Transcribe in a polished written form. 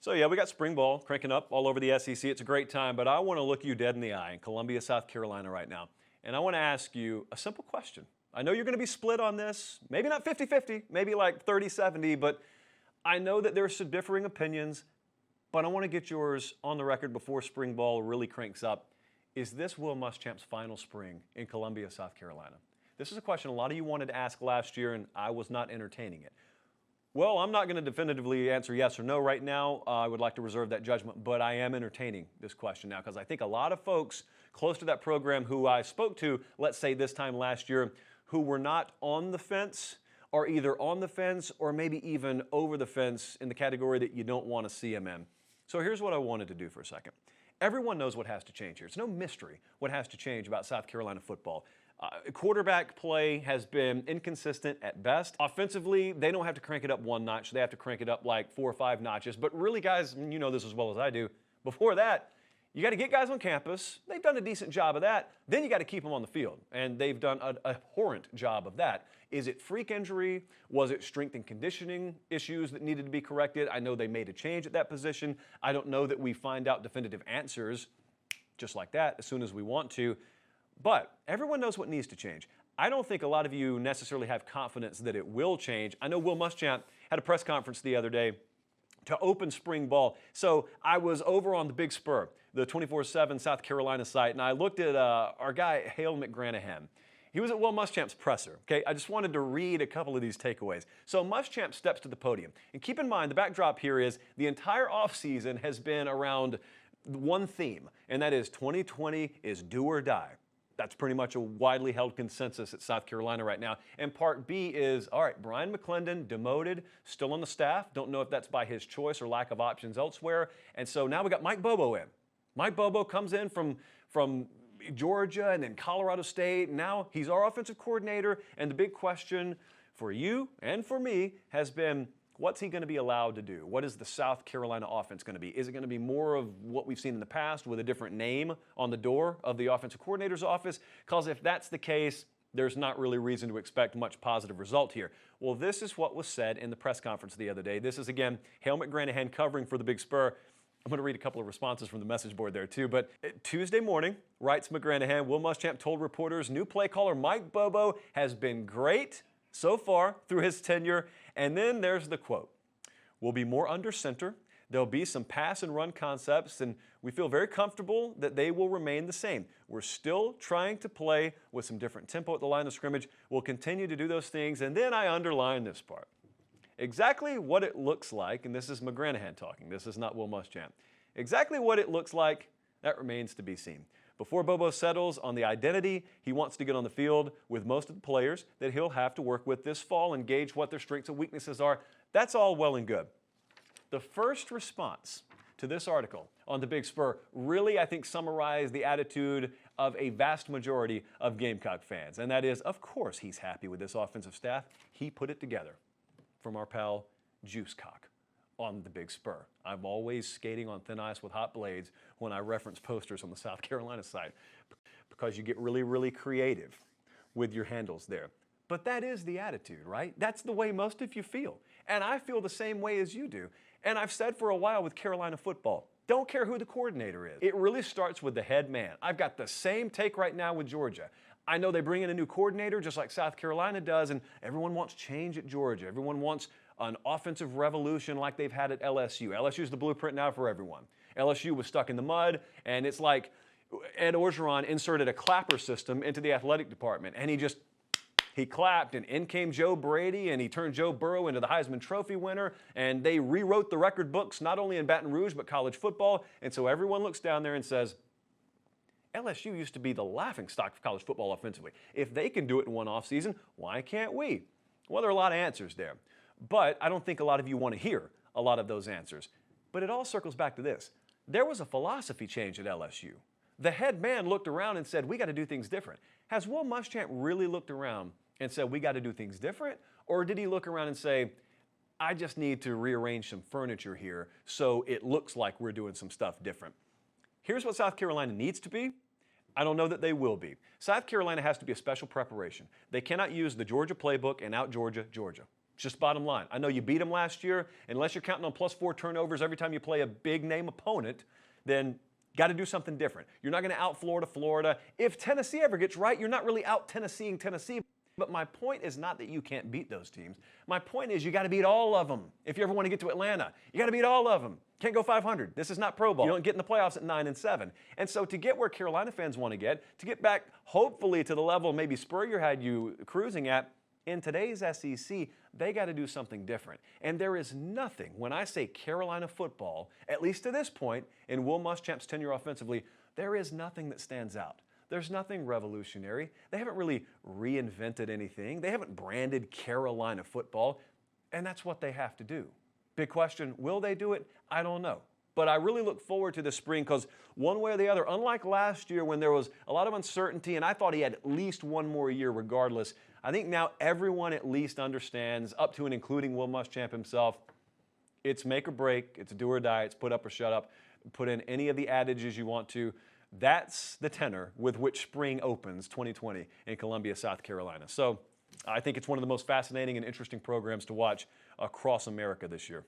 So yeah, we got spring ball cranking up all over the SEC. It's a great time, but I want to look you dead in the eye in Columbia, South Carolina right now. And I want to ask you a simple question. I know you're going to be split on this, maybe not 50-50, maybe like 30-70, but I know that there's some differing opinions, but I want to get yours on the record before spring ball really cranks up. Is this Will Muschamp's final spring in Columbia, South Carolina? This is a question a lot of you wanted to ask last year, and I was not entertaining it. Well, I'm not going to definitively answer yes or no right now. I would like to reserve that judgment, but I am entertaining this question now because I think a lot of folks close to that program who I spoke to, let's say this time last year, who were not on the fence are either on the fence or maybe even over the fence in the category that you don't want to see them in. So here's what I wanted to do for a second. Everyone knows what has to change here. It's no mystery what has to change about South Carolina football. Quarterback play has been inconsistent at best. Offensively, they don't have to crank it up one notch. They have to crank it up like 4 or 5 notches. But really, guys, you know this as well as I do, before that, you got to get guys on campus. They've done a decent job of that. Then you got to keep them on the field, and they've done a abhorrent job of that. Is it freak injury? Was it strength and conditioning issues that needed to be corrected? I know they made a change at that position. I don't know that we find out definitive answers just like that as soon as we want to. But everyone knows what needs to change. I don't think a lot of you necessarily have confidence that it will change. I know Will Muschamp had a press conference the other day to open spring ball. So I was over on the Big Spur, the 24/7 South Carolina site, and I looked at our guy, Hale McGranahan. He was at Will Muschamp's presser, okay? I just wanted to read a couple of these takeaways. So Muschamp steps to the podium. And keep in mind, the backdrop here is the entire offseason has been around one theme, and that is 2020 is do or die. That's pretty much a widely held consensus at South Carolina right now. And part B is, all right, Brian McClendon, demoted, still on the staff. Don't know if that's by his choice or lack of options elsewhere. And so now we got Mike Bobo in. Mike Bobo comes in from Georgia and then Colorado State. Now he's our offensive coordinator. And the big question for you and for me has been, what's he going to be allowed to do? What is the South Carolina offense going to be? Is it going to be more of what we've seen in the past with a different name on the door of the offensive coordinator's office? Because if that's the case, there's not really reason to expect much positive result here. Well, this is what was said in the press conference the other day. This is, again, Hale McGranahan covering for the Big Spur. I'm going to read a couple of responses from the message board there, too. But Tuesday morning, writes McGranahan, Will Muschamp told reporters new play caller Mike Bobo has been great so far through his tenure. And then there's the quote. We'll be more under center. There'll be some pass and run concepts, and we feel very comfortable that they will remain the same. We're still trying to play with some different tempo at the line of scrimmage. We'll continue to do those things. And then I underline this part. Exactly what it looks like, and this is McGranahan talking. This is not Will Muschamp. Exactly what it looks like, that remains to be seen. Before Bobo settles on the identity he wants to get on the field with most of the players that he'll have to work with this fall and gauge what their strengths and weaknesses are, that's all well and good. The first response to this article on the Big Spur really, I think, summarized the attitude of a vast majority of Gamecock fans, and that is, of course, he's happy with this offensive staff. He put it together. From our pal Juicecock on the Big Spur. I'm always skating on thin ice with hot blades when I reference posters on the South Carolina side because you get really, really creative with your handles there. But that is the attitude, right? That's the way most of you feel. And I feel the same way as you do. And I've said for a while with Carolina football, don't care who the coordinator is. It really starts with the head man. I've got the same take right now with Georgia. I know they bring in a new coordinator just like South Carolina does, and everyone wants change at Georgia. Everyone wants an offensive revolution like they've had at LSU. LSU is the blueprint now for everyone. LSU was stuck in the mud, and it's like Ed Orgeron inserted a clapper system into the athletic department, and he clapped, and in came Joe Brady, and he turned Joe Burrow into the Heisman Trophy winner, and they rewrote the record books not only in Baton Rouge but college football, and so everyone looks down there and says, LSU used to be the laughingstock of college football offensively. If they can do it in one offseason, why can't we? Well, there are a lot of answers there. But I don't think a lot of you want to hear a lot of those answers. But it all circles back to this. There was a philosophy change at LSU. The head man looked around and said, we got to do things different. Has Will Muschamp really looked around and said, we got to do things different? Or did he look around and say, I just need to rearrange some furniture here so it looks like we're doing some stuff different? Here's what South Carolina needs to be. I don't know that they will be. South Carolina has to be a special preparation. They cannot use the Georgia playbook and out Georgia, Georgia. Just bottom line. I know you beat them last year. Unless you're counting on +4 turnovers every time you play a big-name opponent, then got to do something different. You're not going to out-Florida Florida. If Tennessee ever gets right, you're not really out-Tennesseeing Tennessee. But my point is not that you can't beat those teams. My point is you got to beat all of them. If you ever want to get to Atlanta, you got to beat all of them. Can't go 500. This is not Pro Bowl. You don't get in the playoffs at 9-7. And so to get where Carolina fans want to get back hopefully to the level maybe Spurrier had you cruising at, in today's SEC, they got to do something different. And there is nothing, when I say Carolina football, at least to this point, in Will Muschamp's tenure offensively, there is nothing that stands out. There's nothing revolutionary. They haven't really reinvented anything. They haven't branded Carolina football, and that's what they have to do. Big question, will they do it? I don't know. But I really look forward to this spring because one way or the other, unlike last year when there was a lot of uncertainty and I thought he had at least one more year regardless, I think now everyone at least understands, up to and including Will Muschamp himself, it's make or break, it's do or die, it's put up or shut up, put in any of the adages you want to. That's the tenor with which spring opens 2020 in Columbia, South Carolina. So I think it's one of the most fascinating and interesting programs to watch across America this year.